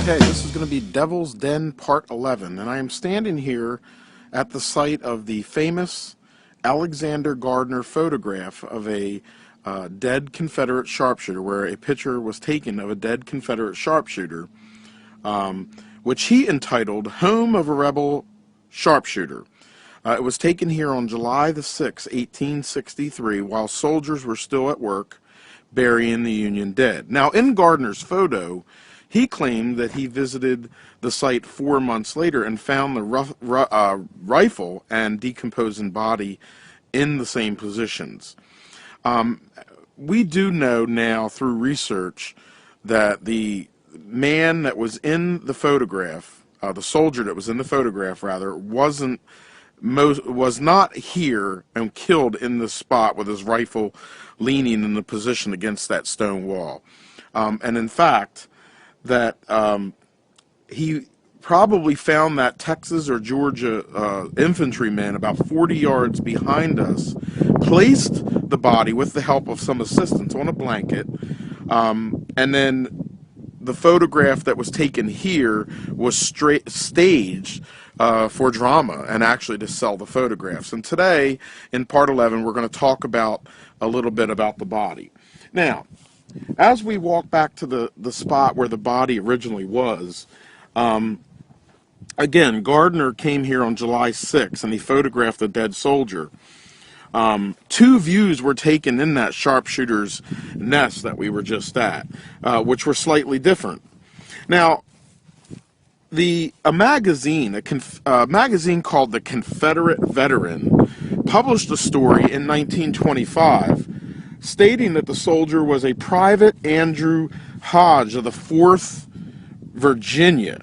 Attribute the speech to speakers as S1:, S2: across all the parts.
S1: Okay, this is going to be Devil's Den Part 11, and I am standing here at the site of the famous Alexander Gardner photograph of a dead Confederate sharpshooter, where a picture was taken of a dead Confederate sharpshooter, which he entitled Home of a Rebel Sharpshooter. It was taken here on July the 6th, 1863, while soldiers were still at work burying the Union dead. Now, in Gardner's photo, he claimed that he visited the site 4 months later and found the rifle and decomposing body in the same positions. We do know now through research that the man that was in the photograph, the soldier that was in the photograph rather, was not here and killed in the spot with his rifle leaning in the position against that stone wall. And in fact, that he probably found that Texas or Georgia infantryman about 40 yards behind us, placed the body with the help of some assistants on a blanket, and then the photograph that was taken here was staged for drama and actually to sell the photographs. And today, in Part 11, we're going to talk about a little bit about the body. Now, as we walk back to the spot where the body originally was, again, Gardner came here on July 6th and he photographed the dead soldier. Two views were taken in that sharpshooter's nest that we were just at, which were slightly different. Now, a magazine called the Confederate Veteran published a story in 1925 stating that the soldier was a Private Andrew Hodge of the 4th Virginia.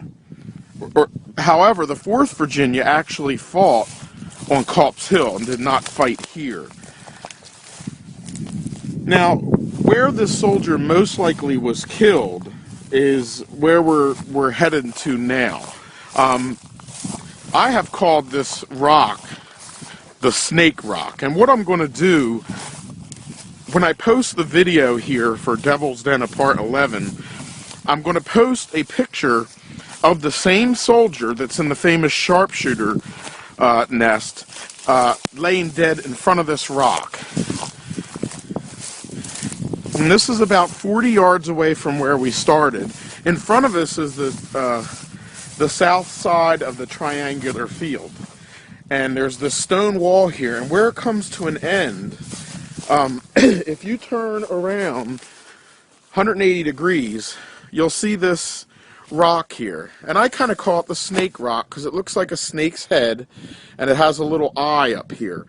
S1: However, the 4th Virginia actually fought on Culp's Hill and did not fight here. Now, where this soldier most likely was killed is where we're headed to now. I have called this rock the Snake Rock, and what I'm going to do when I post the video here for Devil's Den of Part 11, I'm going to post a picture of the same soldier that's in the famous sharpshooter nest laying dead in front of this rock. And this is about 40 yards away from where we started. In front of us is the south side of the triangular field. And there's this stone wall here, and where it comes to an end, if you turn around 180 degrees, you'll see this rock here. And I kind of call it the Snake Rock because it looks like a snake's head and it has a little eye up here.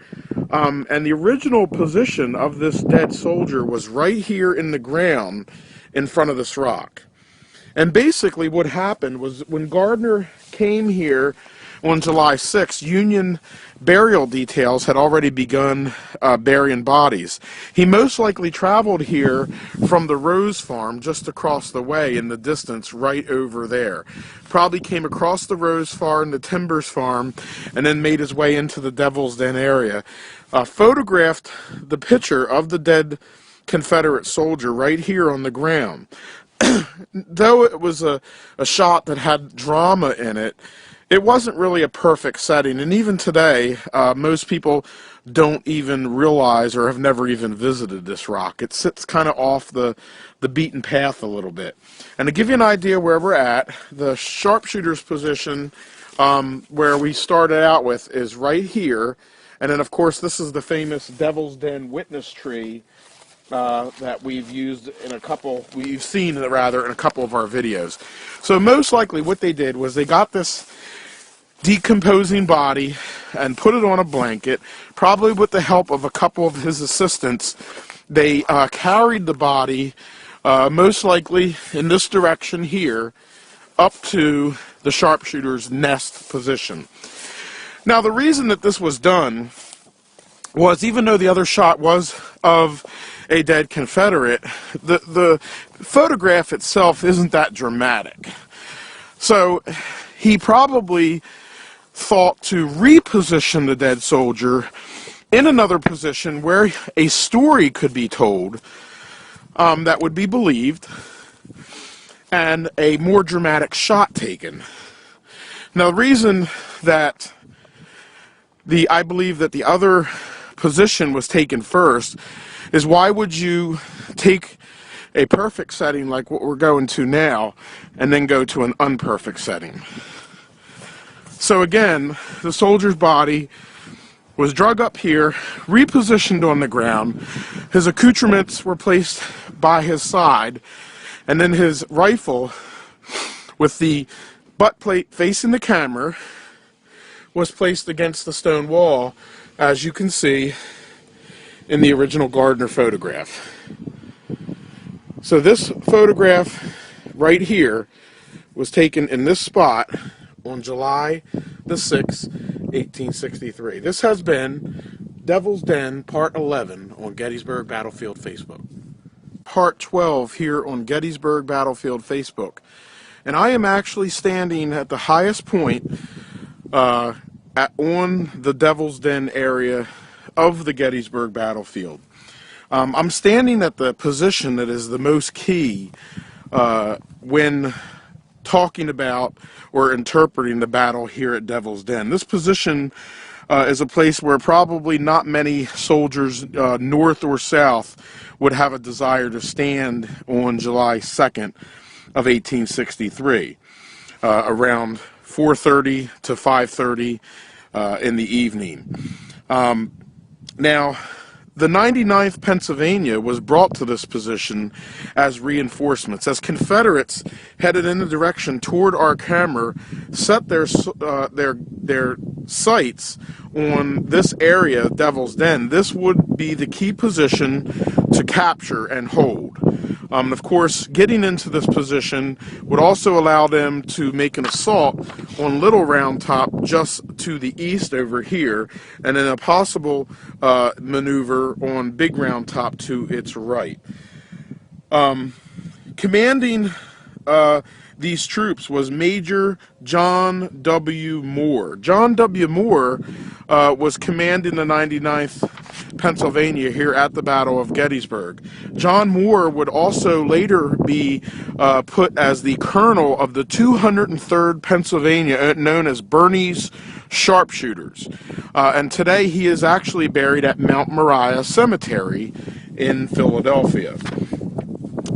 S1: And the original position of this dead soldier was right here in the ground in front of this rock. And basically what happened was when Gardner came here on July 6th, Union burial details had already begun burying bodies. He most likely traveled here from the Rose Farm just across the way in the distance right over there. Probably came across the Rose Farm, the Timbers Farm, and then made his way into the Devil's Den area. Photographed the picture of the dead Confederate soldier right here on the ground. Though it was a shot that had drama in it, it wasn't really a perfect setting, and even today, most people don't even realize or have never even visited this rock. It sits kind of off the beaten path a little bit. And to give you an idea where we're at, the sharpshooter's position where we started out with is right here, and then of course this is the famous Devil's Den witness tree that we've seen in a couple of our videos. So most likely what they did was they got this decomposing body and put it on a blanket, probably with the help of a couple of his assistants. They carried the body, most likely in this direction here, up to the sharpshooter's nest position. Now the reason that this was done was, even though the other shot was of a dead Confederate, the photograph itself isn't that dramatic. So he probably thought to reposition the dead soldier in another position where a story could be told that would be believed, and a more dramatic shot taken. Now, the reason that I believe that the other position was taken first is, why would you take a perfect setting like what we're going to now and then go to an unperfect setting? So again, the soldier's body was drug up here, repositioned on the ground, his accoutrements were placed by his side, and then his rifle, with the butt plate facing the camera, was placed against the stone wall, as you can see in the original Gardner photograph. So this photograph right here was taken in this spot on July the 6th, 1863. This has been Devil's Den Part 11 on Gettysburg Battlefield Facebook. Part 12 here on Gettysburg Battlefield Facebook. And I am actually standing at the highest point on the Devil's Den area of the Gettysburg battlefield. I'm standing at the position that is the most key when talking about or interpreting the battle here at Devil's Den. This position is a place where probably not many soldiers, north or south, would have a desire to stand on July 2nd of 1863, around 4:30 to 5:30 in the evening. Now, the 99th Pennsylvania was brought to this position as reinforcements, as Confederates headed in the direction toward our camera set their sights on this area, Devil's Den. This would be the key position to capture and hold. Of course, getting into this position would also allow them to make an assault on Little Round Top just to the east over here, and then a possible maneuver on Big Round Top to its right. Commanding these troops was Major John W. Moore. John W. Moore was commanding the 99th Pennsylvania here at the Battle of Gettysburg. John Moore would also later be put as the colonel of the 203rd Pennsylvania, known as Birney's Sharpshooters. And today he is actually buried at Mount Moriah Cemetery in Philadelphia.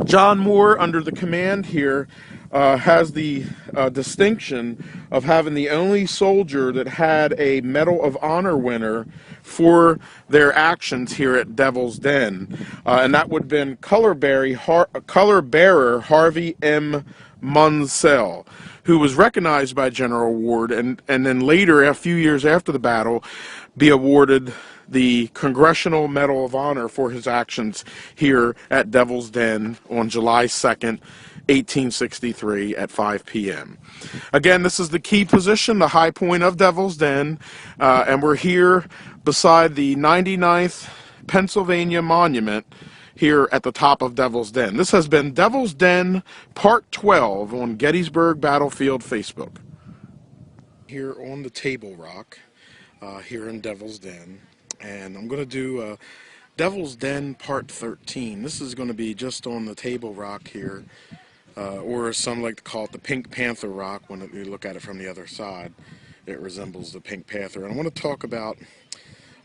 S1: John Moore, under the command here, has the distinction of having the only soldier that had a Medal of Honor winner for their actions here at Devil's Den, and that would have been color bearer Harvey M. Munsell, who was recognized by General Ward, and then later, a few years after the battle, be awarded the Congressional Medal of Honor for his actions here at Devil's Den on July 2nd, 1863 at 5 p.m. Again, this is the key position, the high point of Devil's Den, and we're here beside the 99th Pennsylvania Monument here at the top of Devil's Den. This has been Devil's Den Part 12 on Gettysburg Battlefield Facebook. Here on the Table Rock, here in Devil's Den, and I'm going to do Devil's Den Part 13. This is going to be just on the Table Rock here, or some like to call it the Pink Panther Rock. When you look at it from the other side, it resembles the Pink Panther. And I want to talk about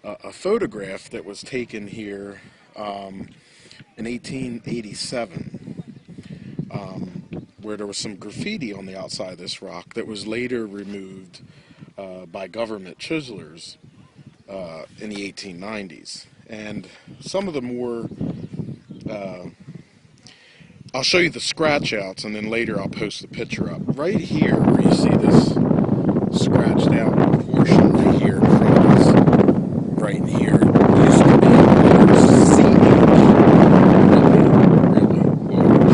S1: a photograph that was taken here in 1887, where there was some graffiti on the outside of this rock that was later removed by government chiselers in the 1890s. And some of the more, I'll show you the scratch outs, and then later I'll post the picture up. Right here, where you see this scratched out portion right here in front of us, right here, used to be a C really large.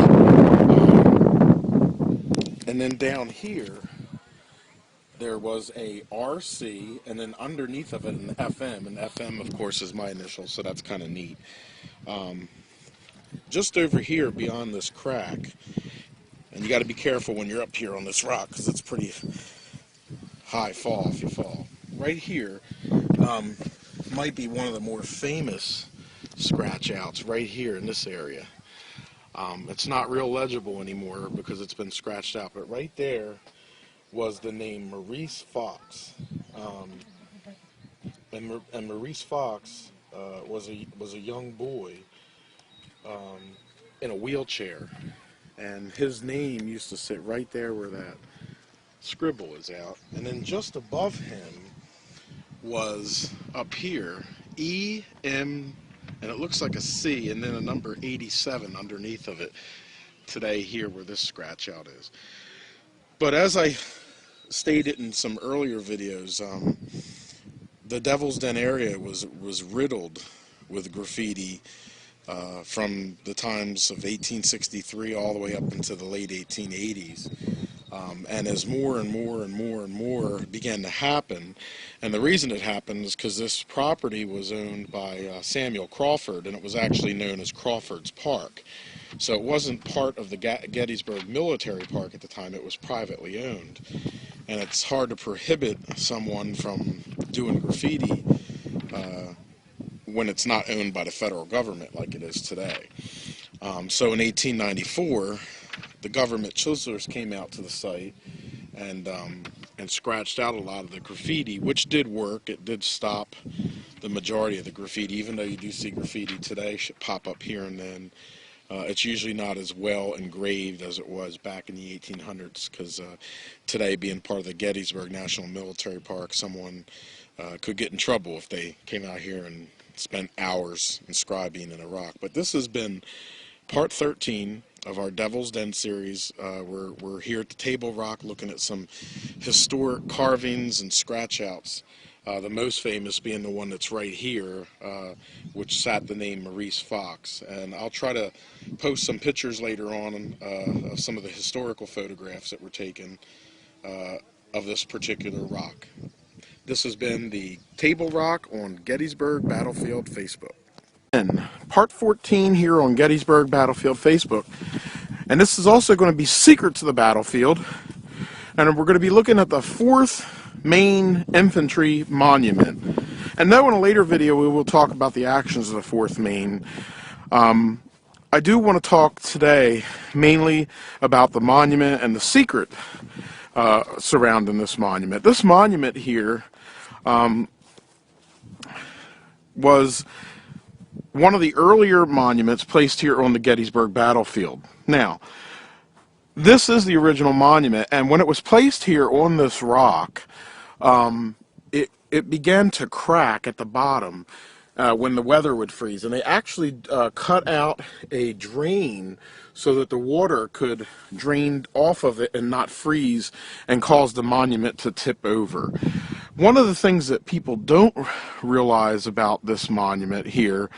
S1: And then down here, there was a RC, and then underneath of it an FM, and FM, of course, is my initial, so that's kind of neat. Just over here, beyond this crack, and you got to be careful when you're up here on this rock, because it's pretty high fall if you fall. Right here might be one of the more famous scratch outs, right here in this area. It's not real legible anymore because it's been scratched out, but right there was the name Maurice Fox. Um, and Maurice Fox was a young boy in a wheelchair, and his name used to sit right there where that scribble is out. And then just above him was up here EM, and it looks like a C, and then a number 87 underneath of it today here where this scratch out is. But as I stated in some earlier videos, the Devil's Den area was riddled with graffiti from the times of 1863 all the way up into the late 1880s. And as more and more and more and more began to happen, and the reason it happened is because this property was owned by Samuel Crawford, and it was actually known as Crawford's Park. So it wasn't part of the Gettysburg Military Park at the time, it was privately owned. And it's hard to prohibit someone from doing graffiti when it's not owned by the federal government like it is today. So in 1894, the government chiselers came out to the site and scratched out a lot of the graffiti, which did work. It did stop the majority of the graffiti, even though you do see graffiti today pop up here and then. It's usually not as well engraved as it was back in the 1800s, because today, being part of the Gettysburg National Military Park, someone could get in trouble if they came out here and spent hours inscribing in a rock. But this has been part 13 of our Devil's Den series. We're here at the Table Rock looking at some historic carvings and scratch outs. The most famous being the one that's right here, which sat the name Maurice Fox. And I'll try to post some pictures later on of some of the historical photographs that were taken of this particular rock. This has been the Table Rock on Gettysburg Battlefield Facebook. And part 14 here on Gettysburg Battlefield Facebook. And this is also going to be secret to the battlefield. And we're going to be looking at the 4th Maine Infantry Monument. And though in a later video we will talk about the actions of the 4th Maine, I do want to talk today mainly about the monument and the secret surrounding this monument. This monument here was one of the earlier monuments placed here on the Gettysburg battlefield. Now, this is the original monument, and when it was placed here on this rock, it began to crack at the bottom when the weather would freeze, and they actually cut out a drain so that the water could drain off of it and not freeze and cause the monument to tip over. One of the things that people don't realize about this monument here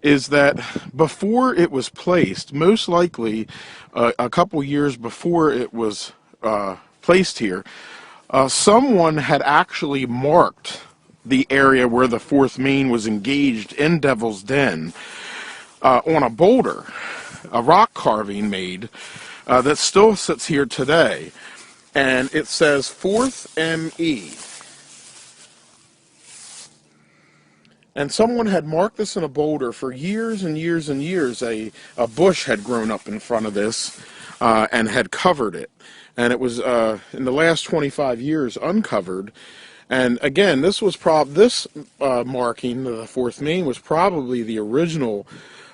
S1: is that before it was placed, most likely a couple years before it was placed here, someone had actually marked the area where the 4th Maine was engaged in Devil's Den on a boulder, a rock carving made that still sits here today. And it says 4th ME. And someone had marked this in a boulder for years and years and years. A bush had grown up in front of this and had covered it. And it was in the last 25 years uncovered. And again, this was marking the 4th Maine was probably the original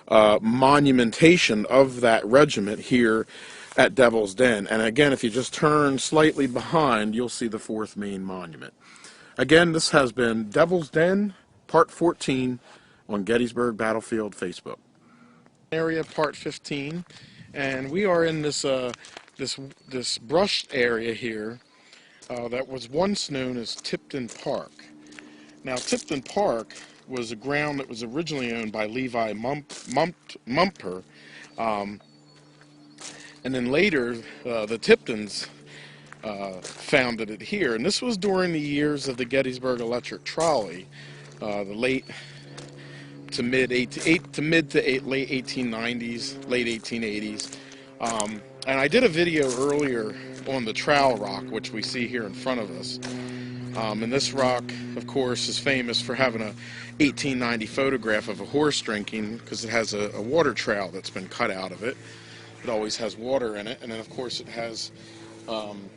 S1: monumentation of that regiment here at Devil's Den. And again, if you just turn slightly behind, you'll see the 4th Maine Monument. Again, this has been Devil's Den, part 14 on Gettysburg Battlefield Facebook. Area part 15, and we are in this this brushed area here that was once known as Tipton Park. Now, Tipton Park was a ground that was originally owned by Levi Mumper, and then later the Tiptons founded it here. And this was during the years of the Gettysburg Electric Trolley, the late to mid late 1890s, late 1880s. And I did a video earlier on the Trowel Rock, which we see here in front of us. And this rock, of course, is famous for having a 1890 photograph of a horse drinking, because it has a water trail that's been cut out of it. It always has water in it, and then of course it has,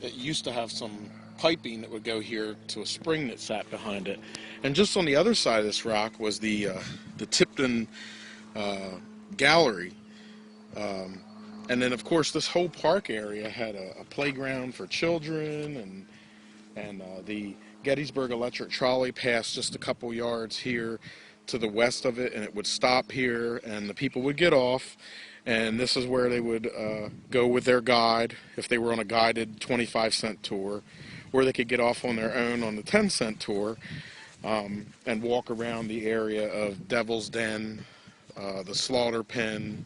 S1: it used to have some piping that would go here to a spring that sat behind it. And just on the other side of this rock was the Tipton Gallery. And then of course this whole park area had a playground for children, and the Gettysburg electric trolley passed just a couple yards here to the west of it, and it would stop here, and the people would get off, and this is where they would go with their guide if they were on a guided 25-cent tour, or they could get off on their own on the 10-cent tour, and walk around the area of Devil's Den, the Slaughter Pen,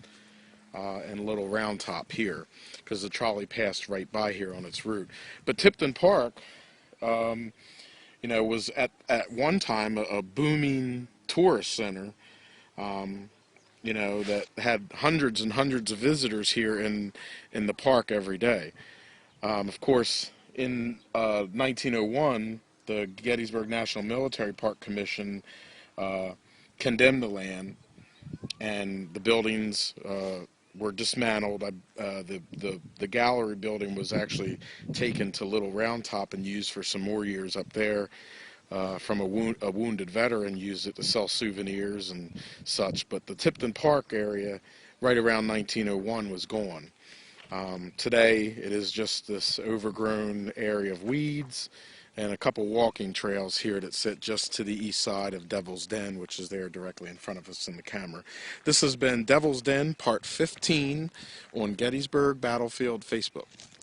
S1: and Little Round Top here, because the trolley passed right by here on its route. But Tipton Park, was at one time a booming tourist center, that had hundreds and hundreds of visitors here in the park every day. Of course, in 1901, the Gettysburg National Military Park Commission condemned the land, and the buildings were dismantled. The gallery building was actually taken to Little Round Top and used for some more years up there. From a wounded veteran used it to sell souvenirs and such. But the Tipton Park area, right around 1901, was gone. Today, it is just this overgrown area of weeds and a couple walking trails here that sit just to the east side of Devil's Den, which is there directly in front of us in the camera. This has been Devil's Den, Part 15 on Gettysburg Battlefield Facebook.